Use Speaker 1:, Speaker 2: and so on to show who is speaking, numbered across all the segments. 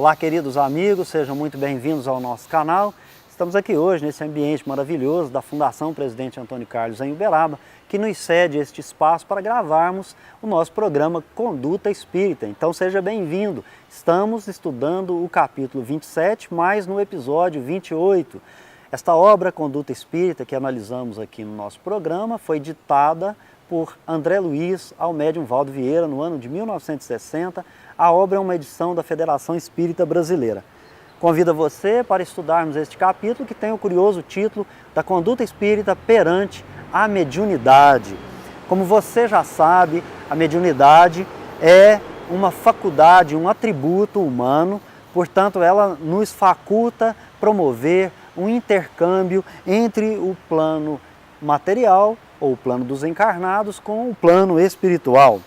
Speaker 1: Olá, queridos amigos, sejam muito bem-vindos ao nosso canal. Estamos aqui hoje nesse ambiente maravilhoso da Fundação Presidente Antônio Carlos em Uberaba, que nos cede este espaço para gravarmos o nosso programa Conduta Espírita. Então seja bem-vindo. Estamos estudando o capítulo 27, mas no episódio 28. Esta obra Conduta Espírita que analisamos aqui no nosso programa foi ditada por André Luiz ao médium Valdo Vieira no ano de 1960. A obra é uma edição da Federação Espírita Brasileira. Convido você para estudarmos este capítulo que tem o curioso título da Conduta Espírita perante a mediunidade. Como você já sabe, a mediunidade é uma faculdade, um atributo humano, portanto ela nos faculta promover um intercâmbio entre o plano material ou o plano dos encarnados com o plano espiritual.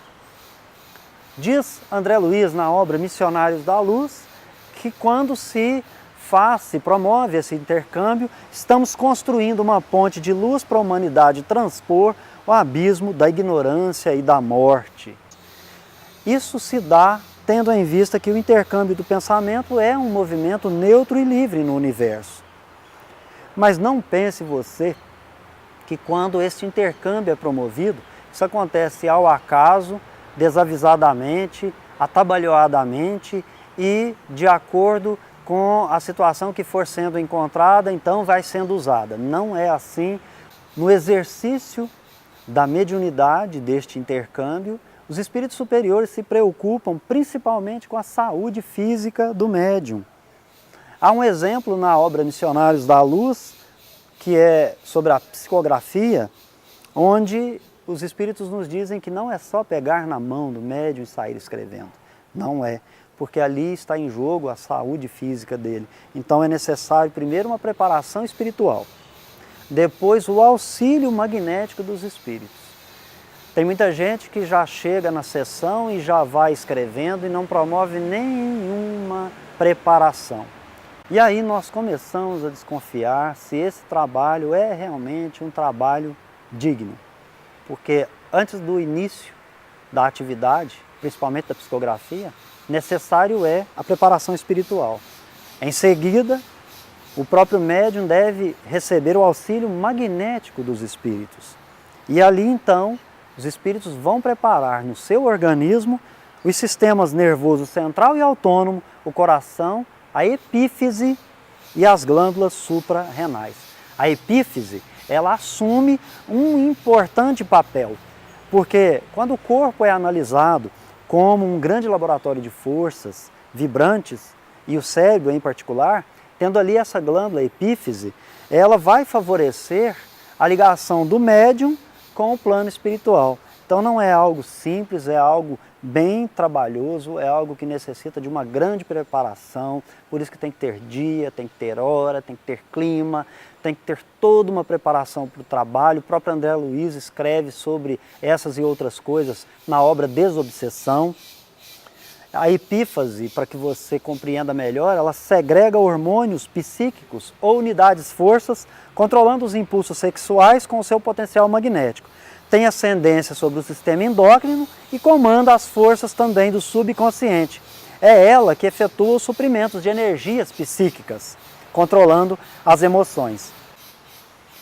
Speaker 1: Diz André Luiz na obra Missionários da Luz que quando se promove esse intercâmbio, estamos construindo uma ponte de luz para a humanidade transpor o abismo da ignorância e da morte. Isso se dá tendo em vista que o intercâmbio do pensamento é um movimento neutro e livre no universo. Mas não pense você que quando este intercâmbio é promovido, isso acontece ao acaso, desavisadamente, atabalhoadamente e de acordo com a situação que for sendo encontrada, então vai sendo usada. Não é assim. No exercício da mediunidade deste intercâmbio, os espíritos superiores se preocupam principalmente com a saúde física do médium. Há um exemplo na obra Missionários da Luz, que é sobre a psicografia, onde os espíritos nos dizem que não é só pegar na mão do médium e sair escrevendo. Não é, porque ali está em jogo a saúde física dele. Então é necessário primeiro uma preparação espiritual, depois o auxílio magnético dos espíritos. Tem muita gente que já chega na sessão e já vai escrevendo e não promove nenhuma preparação. E aí nós começamos a desconfiar se esse trabalho é realmente um trabalho digno. Porque antes do início da atividade, principalmente da psicografia, necessário é a preparação espiritual. Em seguida, o próprio médium deve receber o auxílio magnético dos espíritos. E ali então, os espíritos vão preparar no seu organismo os sistemas nervoso central e autônomo, o coração, a epífise e as glândulas suprarrenais. A epífise, ela assume um importante papel, porque quando o corpo é analisado como um grande laboratório de forças vibrantes, e o cérebro em particular, tendo ali essa glândula epífise, ela vai favorecer a ligação do médium com o plano espiritual. Então não é algo simples, é algo bem trabalhoso, é algo que necessita de uma grande preparação, por isso que tem que ter dia, tem que ter hora, tem que ter clima, tem que ter toda uma preparação para o trabalho. O próprio André Luiz escreve sobre essas e outras coisas na obra Desobsessão. A epífise, para que você compreenda melhor, ela segrega hormônios psíquicos ou unidades forças, controlando os impulsos sexuais com o seu potencial magnético. Tem ascendência sobre o sistema endócrino e comanda as forças também do subconsciente. É ela que efetua os suprimentos de energias psíquicas, controlando as emoções.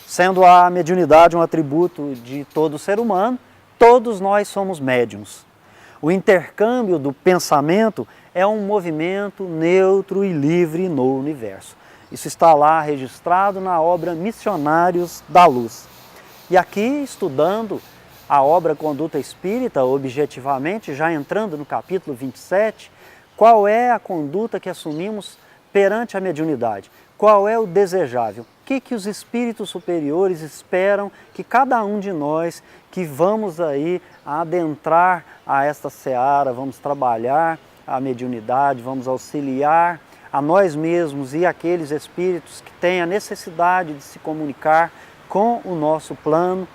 Speaker 1: Sendo a mediunidade um atributo de todo ser humano, todos nós somos médiuns. O intercâmbio do pensamento é um movimento neutro e livre no universo. Isso está lá registrado na obra Missionários da Luz. E aqui, estudando a obra Conduta Espírita, objetivamente, já entrando no capítulo 27, qual é a conduta que assumimos perante a mediunidade? Qual é o desejável? O que os espíritos superiores esperam que cada um de nós que vamos aí adentrar a esta seara, vamos trabalhar a mediunidade, vamos auxiliar a nós mesmos e aqueles espíritos que têm a necessidade de se comunicar com o nosso plano,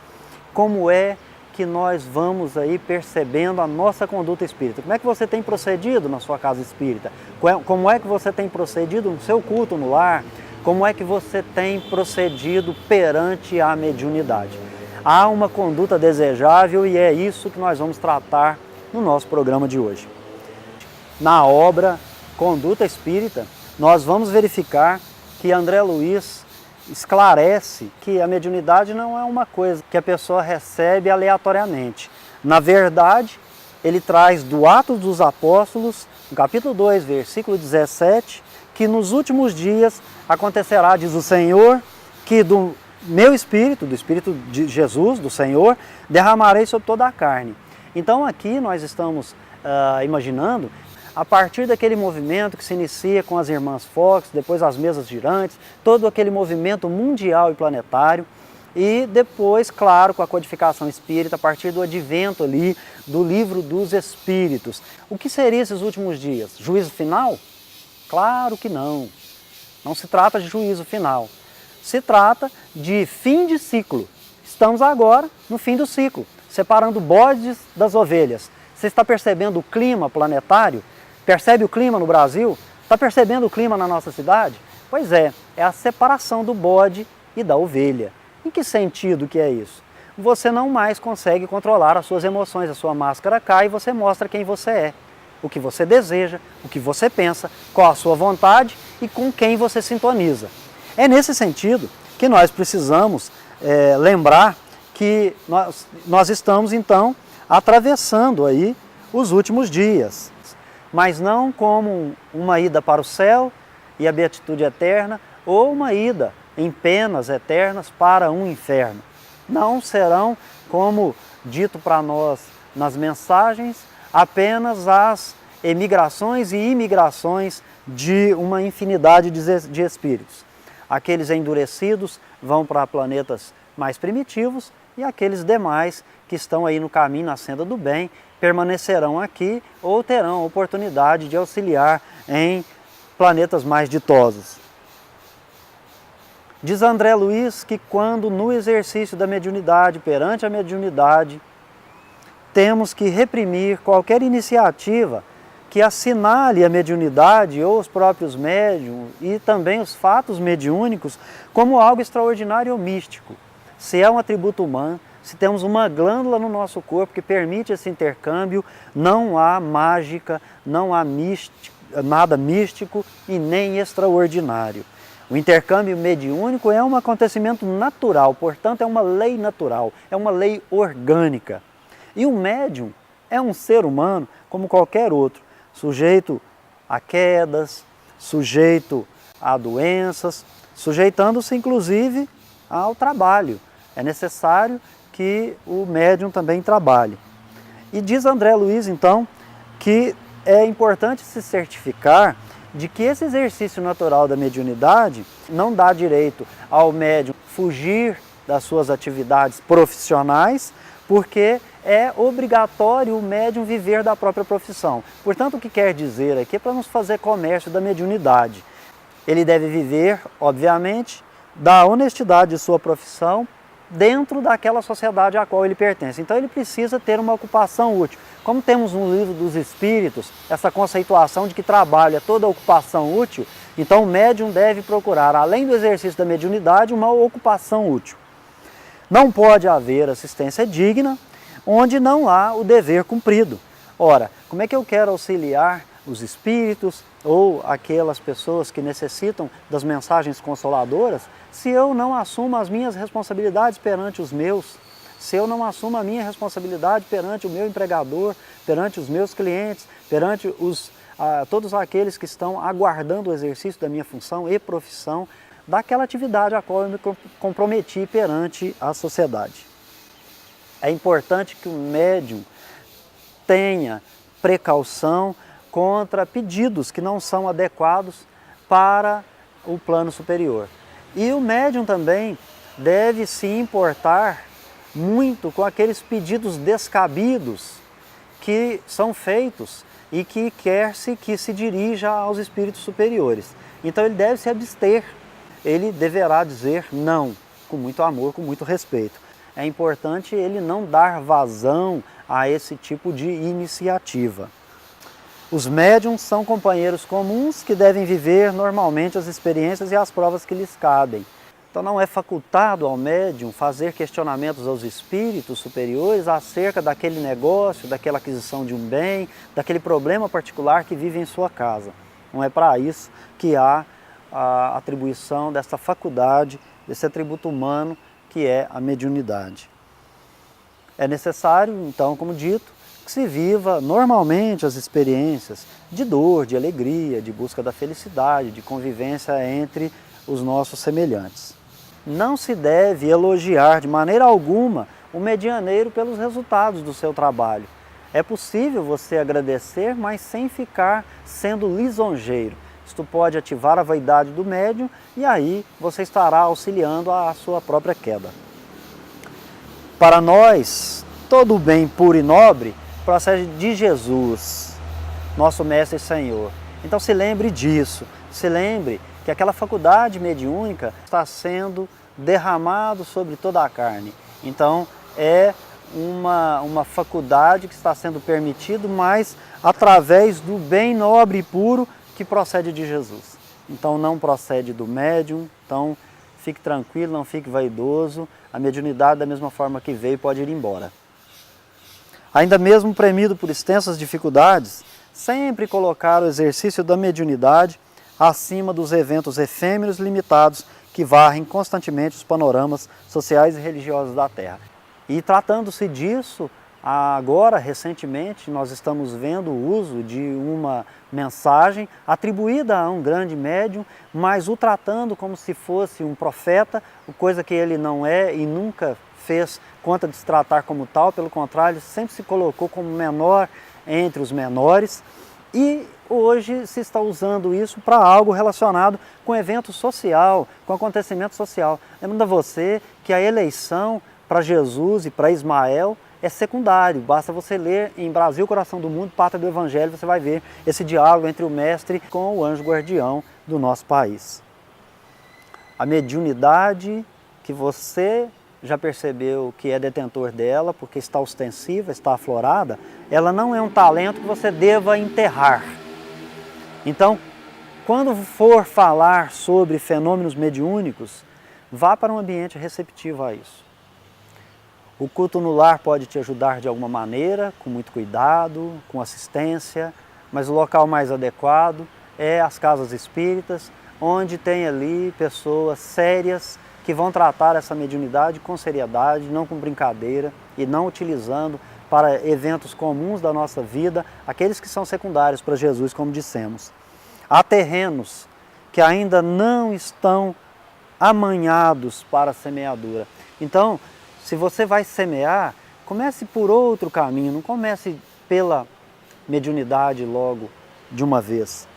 Speaker 1: como é que nós vamos aí percebendo a nossa conduta espírita. Como é que você tem procedido na sua casa espírita? Como é que você tem procedido no seu culto no lar? Como é que você tem procedido perante a mediunidade? Há uma conduta desejável e é isso que nós vamos tratar no nosso programa de hoje. Na obra Conduta Espírita, nós vamos verificar que André Luiz esclarece que a mediunidade não é uma coisa que a pessoa recebe aleatoriamente. Na verdade, ele traz do Atos dos Apóstolos, no capítulo 2, versículo 17, que nos últimos dias acontecerá, diz o Senhor, que do meu Espírito, do Espírito de Jesus, do Senhor, derramarei sobre toda a carne. Então aqui nós estamos imaginando, a partir daquele movimento que se inicia com as irmãs Fox, depois as mesas girantes, todo aquele movimento mundial e planetário, e depois, claro, com a codificação espírita, a partir do advento ali do Livro dos Espíritos. O que seriam esses últimos dias? Juízo final? Claro que não. Não se trata de juízo final. Se trata de fim de ciclo. Estamos agora no fim do ciclo, separando bodes das ovelhas. Você está percebendo o clima planetário? Percebe o clima no Brasil? Está percebendo o clima na nossa cidade? Pois é a separação do bode e da ovelha. Em que sentido que é isso? Você não mais consegue controlar as suas emoções, a sua máscara cai e você mostra quem você é, o que você deseja, o que você pensa, qual a sua vontade e com quem você sintoniza. É nesse sentido que nós precisamos lembrar que nós estamos então atravessando aí os últimos dias, mas não como uma ida para o céu e a beatitude eterna ou uma ida em penas eternas para um inferno. Não serão, como dito para nós nas mensagens, apenas as emigrações e imigrações de uma infinidade de espíritos. Aqueles endurecidos vão para planetas mais primitivos e aqueles demais que estão aí no caminho, na senda do bem, permanecerão aqui ou terão a oportunidade de auxiliar em planetas mais ditosos. Diz André Luiz que quando no exercício da mediunidade, perante a mediunidade, temos que reprimir qualquer iniciativa que assinale a mediunidade ou os próprios médiums e também os fatos mediúnicos como algo extraordinário ou místico. Se é um atributo humano, se temos uma glândula no nosso corpo que permite esse intercâmbio, não há mágica, não há nada místico e nem extraordinário. O intercâmbio mediúnico é um acontecimento natural, portanto é uma lei natural, é uma lei orgânica. E o médium é um ser humano como qualquer outro, sujeito a quedas, sujeito a doenças, sujeitando-se inclusive ao trabalho. É necessário que o médium também trabalhe. E diz André Luiz, então, que é importante se certificar de que esse exercício natural da mediunidade não dá direito ao médium fugir das suas atividades profissionais, porque é obrigatório o médium viver da própria profissão. Portanto, o que quer dizer aqui é para nos fazer comércio da mediunidade. Ele deve viver, obviamente, da honestidade de sua profissão dentro daquela sociedade à qual ele pertence. Então ele precisa ter uma ocupação útil. Como temos no Livro dos Espíritos essa conceituação de que trabalho é toda ocupação útil, então o médium deve procurar, além do exercício da mediunidade, uma ocupação útil. Não pode haver assistência digna onde não há o dever cumprido. Ora, como é que eu quero auxiliar os espíritos ou aquelas pessoas que necessitam das mensagens consoladoras se eu não assumo as minhas responsabilidades perante os meus? Se eu não assumo a minha responsabilidade perante o meu empregador, perante os meus clientes, perante todos aqueles que estão aguardando o exercício da minha função e profissão, daquela atividade a qual eu me comprometi perante a sociedade. É importante que o médium tenha precaução contra pedidos que não são adequados para o plano superior. E o médium também deve se importar muito com aqueles pedidos descabidos que são feitos e que quer-se que se dirija aos espíritos superiores. Então ele deve se abster, ele deverá dizer não, com muito amor, com muito respeito. É importante ele não dar vazão a esse tipo de iniciativa. Os médiums são companheiros comuns que devem viver normalmente as experiências e as provas que lhes cabem. Então não é facultado ao médium fazer questionamentos aos espíritos superiores acerca daquele negócio, daquela aquisição de um bem, daquele problema particular que vive em sua casa. Não é para isso que há a atribuição dessa faculdade, desse atributo humano que é a mediunidade. É necessário, então, como dito, que se viva normalmente as experiências de dor, de alegria, de busca da felicidade, de convivência entre os nossos semelhantes. Não se deve elogiar de maneira alguma o medianeiro pelos resultados do seu trabalho. É possível você agradecer, mas sem ficar sendo lisonjeiro. Isto pode ativar a vaidade do médium e aí você estará auxiliando a sua própria queda. Para nós, todo o bem puro e nobre procede de Jesus, nosso Mestre e Senhor. Então se lembre disso, se lembre que aquela faculdade mediúnica está sendo derramado sobre toda a carne. Então é uma faculdade que está sendo permitido, mas através do bem nobre e puro que procede de Jesus. Então não procede do médium, então fique tranquilo, não fique vaidoso, a mediunidade da mesma forma que veio pode ir embora. Ainda mesmo premido por extensas dificuldades, sempre colocar o exercício da mediunidade acima dos eventos efêmeros limitados que varrem constantemente os panoramas sociais e religiosos da Terra. E tratando-se disso, agora, recentemente, nós estamos vendo o uso de uma mensagem atribuída a um grande médium, mas o tratando como se fosse um profeta, coisa que ele não é e nunca fez conta de se tratar como tal, pelo contrário, ele sempre se colocou como menor entre os menores e hoje se está usando isso para algo relacionado com evento social, com acontecimento social. Lembrando a você que a eleição para Jesus e para Ismael é secundário, basta você ler em Brasil, Coração do Mundo, Pátria do Evangelho, você vai ver esse diálogo entre o mestre com o anjo guardião do nosso país. A mediunidade que você já percebeu que é detentor dela, porque está ostensiva, está aflorada, ela não é um talento que você deva enterrar. Então, quando for falar sobre fenômenos mediúnicos, vá para um ambiente receptivo a isso. O culto no lar pode te ajudar de alguma maneira, com muito cuidado, com assistência, mas o local mais adequado é as casas espíritas, onde tem ali pessoas sérias que vão tratar essa mediunidade com seriedade, não com brincadeira e não utilizando para eventos comuns da nossa vida, aqueles que são secundários para Jesus, como dissemos. Há terrenos que ainda não estão amanhados para a semeadura. Então, se você vai semear, comece por outro caminho, não comece pela mediunidade logo de uma vez.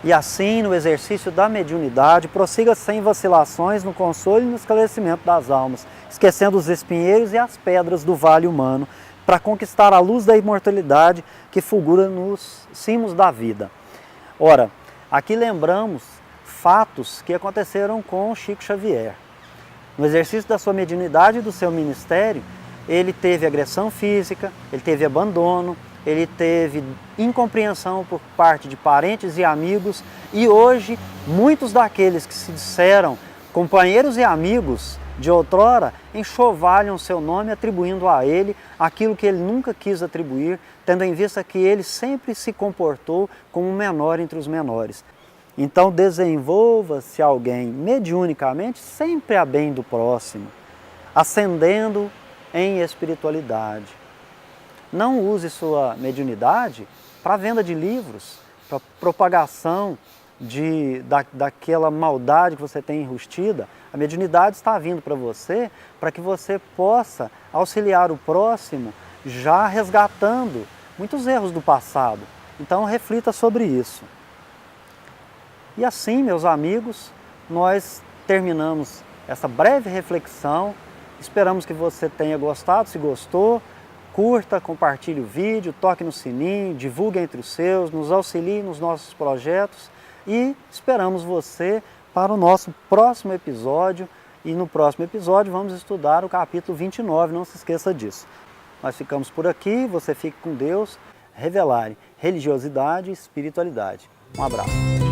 Speaker 1: E assim, no exercício da mediunidade, prossiga sem vacilações no consolo e no esclarecimento das almas, esquecendo os espinheiros e as pedras do vale humano, para conquistar a luz da imortalidade que fulgura nos cimos da vida. Ora, aqui lembramos fatos que aconteceram com Chico Xavier. No exercício da sua mediunidade e do seu ministério, ele teve agressão física, ele teve abandono, ele teve incompreensão por parte de parentes e amigos e hoje muitos daqueles que se disseram companheiros e amigos de outrora enxovalham seu nome atribuindo a ele aquilo que ele nunca quis atribuir, tendo em vista que ele sempre se comportou como o menor entre os menores. Então desenvolva-se alguém mediunicamente sempre a bem do próximo, ascendendo em espiritualidade. Não use sua mediunidade para venda de livros, para propagação daquela maldade que você tem enrustida. A mediunidade está vindo para você para que você possa auxiliar o próximo já resgatando muitos erros do passado. Então reflita sobre isso. E assim, meus amigos, nós terminamos essa breve reflexão. Esperamos que você tenha gostado. Se gostou, curta, compartilhe o vídeo, toque no sininho, divulgue entre os seus, nos auxilie nos nossos projetos e esperamos você para o nosso próximo episódio. E no próximo episódio vamos estudar o capítulo 29, não se esqueça disso. Nós ficamos por aqui, você fique com Deus, revelare religiosidade e espiritualidade. Um abraço.